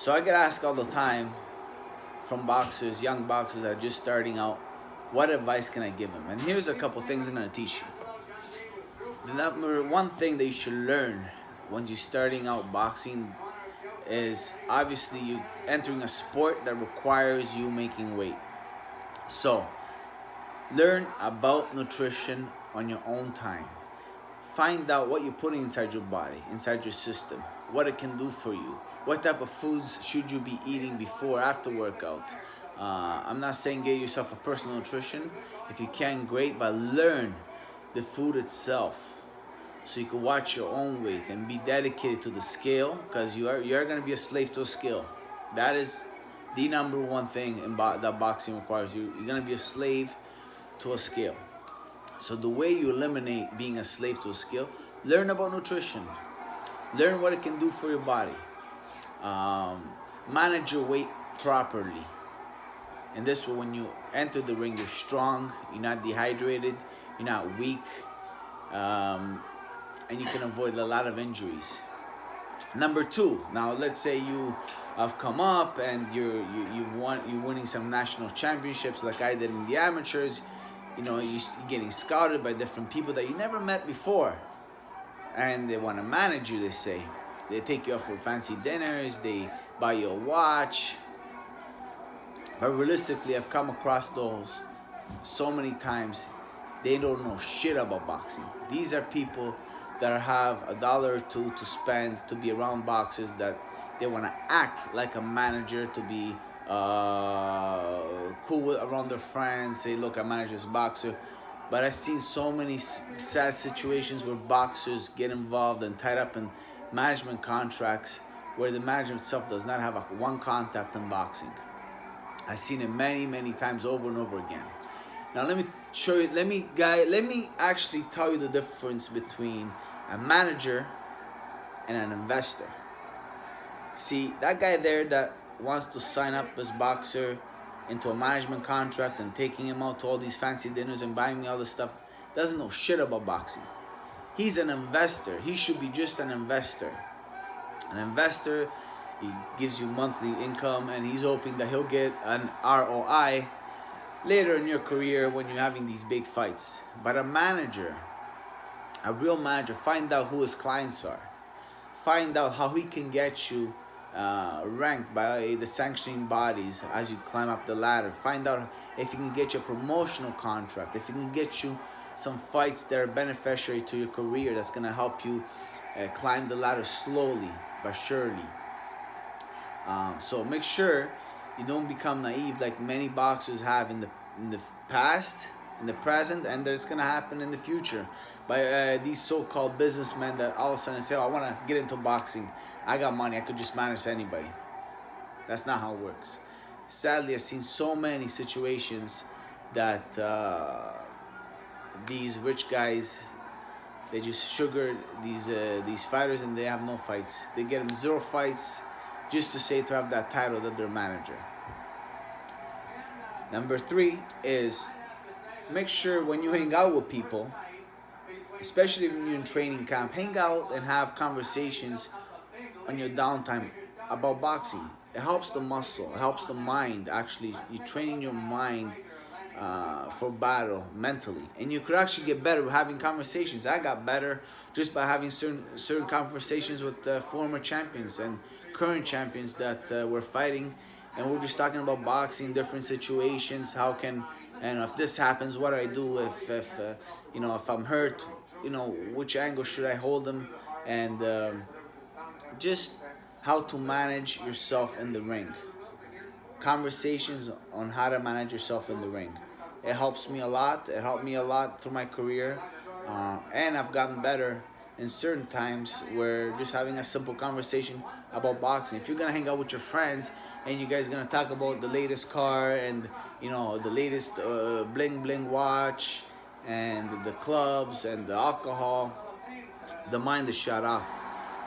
So I get asked all the time from boxers, young boxers that are just starting out, what advice can I give them? And here's a couple things I'm gonna teach you. The number one thing that you should learn when you're starting out boxing is obviously you entering a sport that requires you making weight. So learn about nutrition on your own time. Find out what you're putting inside your body, inside your system, what it can do for you. What type of foods should you be eating before, after workout? I'm not saying get yourself a personal nutrition. If you can, great, but learn the food itself so you can watch your own weight and be dedicated to the scale, because you're going to be a slave to a scale. That is the number one thing that boxing requires. You're going to be a slave to a scale. So the way you eliminate being a slave to a scale, learn about nutrition. Learn what it can do for your body. Manage your weight properly. And this way, when you enter the ring, you're strong, you're not dehydrated, you're not weak, and you can avoid a lot of injuries. Number two, now let's say you have come up and you're winning some national championships like I did in the amateurs. You know, you're getting scouted by different people that you never met before, and they want to manage you. They say they take you out for fancy dinners, they buy you a watch. But realistically, I've come across those so many times. They don't know shit about boxing. These are people that have $1 or $2 to spend to be around boxers, that they want to act like a manager, to be cool around their friends, say, look, I manage this boxer. But I've seen so many sad situations where boxers get involved and tied up in management contracts where the management itself does not have one contact in boxing. I've seen it many times over and over again. Now let me show you, let me actually tell you the difference between a manager and an investor. See, that guy there that wants to sign up as boxer into a management contract and taking him out to all these fancy dinners and buying me all this stuff doesn't know shit about boxing. He's an investor. He should be just an investor. An investor, he gives you monthly income and he's hoping that he'll get an ROI later in your career when you're having these big fights. But a manager, a real manager, find out who his clients are. Find out how he can get you ranked by the sanctioning bodies as you climb up the ladder. Find out if you can get you a promotional contract, if you can get you some fights that are beneficiary to your career, that's going to help you climb the ladder slowly but surely. So make sure you don't become naive like many boxers have in the past, in the present, and that's going to happen in the future by these so-called businessmen that all of a sudden say, oh, I want to get into boxing, I got money, I could just manage anybody. That's not how it works. Sadly, I've seen so many situations that these rich guys, they just sugar these fighters and they have no fights. They get them 0 fights just to say to have that title that they're manager. Number 3 is make sure when you hang out with people, especially when you're in training camp, hang out and have conversations on your downtime about boxing. It helps the muscle, it helps the mind. Actually, you're training your mind for battle mentally, and you could actually get better having conversations. I got better just by having certain conversations with former champions and current champions that were fighting, and we're just talking about boxing, different situations. How can, and if this happens, what do I do? If you know, if I'm hurt, you know, which angle should I hold them, and just how to manage yourself in the ring. Conversations on how to manage yourself in the ring. It helps me a lot. It helped me a lot through my career, and I've gotten better in certain times where just having a simple conversation about boxing. If you're gonna hang out with your friends and you guys gonna talk about the latest car and, you know, the latest bling watch and the clubs and the alcohol, the mind is shut off.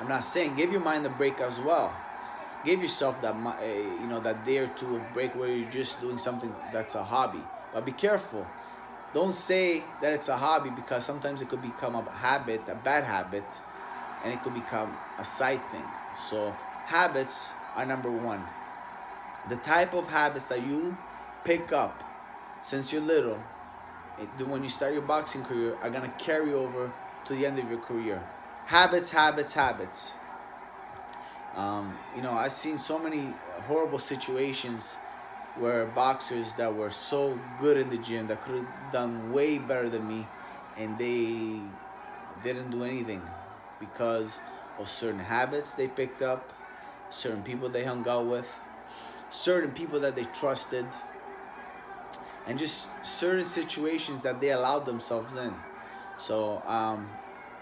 I'm not saying give your mind a break as well. Give yourself that you know, that day or two of break where you're just doing something that's a hobby. But be careful. Don't say that it's a hobby, because sometimes it could become a habit, a bad habit, and it could become a side thing. So habits are number one. The type of habits that you pick up since you're little, when you start your boxing career, are gonna carry over to the end of your career. Habits, habits, habits. I've seen so many horrible situations where boxers that were so good in the gym that could have done way better than me, and they didn't do anything because of certain habits they picked up, certain people they hung out with, certain people that they trusted, and just certain situations that they allowed themselves in. So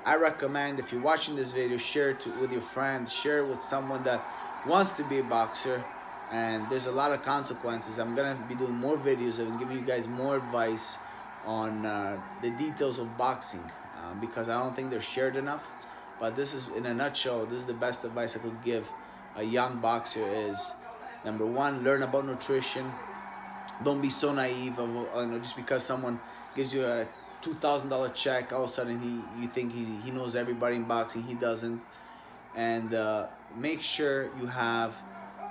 I recommend, if you're watching this video, share it with your friends, share it with someone that wants to be a boxer. And there's a lot of consequences. I'm gonna be doing more videos and giving you guys more advice on the details of boxing, because I don't think they're shared enough. But this is, in a nutshell, this is the best advice I could give a young boxer. Is number one, learn about nutrition. Don't be so naive of, just because someone gives you a $2,000 check, all of a sudden you think he knows everybody in boxing. He doesn't. And make sure you have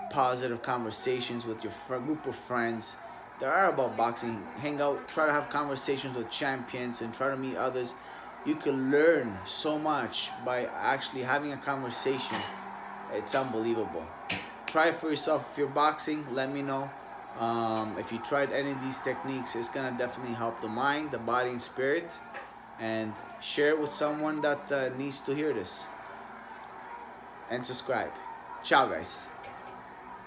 positive conversations with your group of friends that are about boxing. Hang out, try to have conversations with champions, and try to meet others. You can learn so much by actually having a conversation. It's unbelievable. Try it for yourself. If you're boxing, let me know. If you tried any of these techniques, it's gonna definitely help the mind, the body, and spirit. And share it with someone that needs to hear this. And subscribe. Ciao, guys.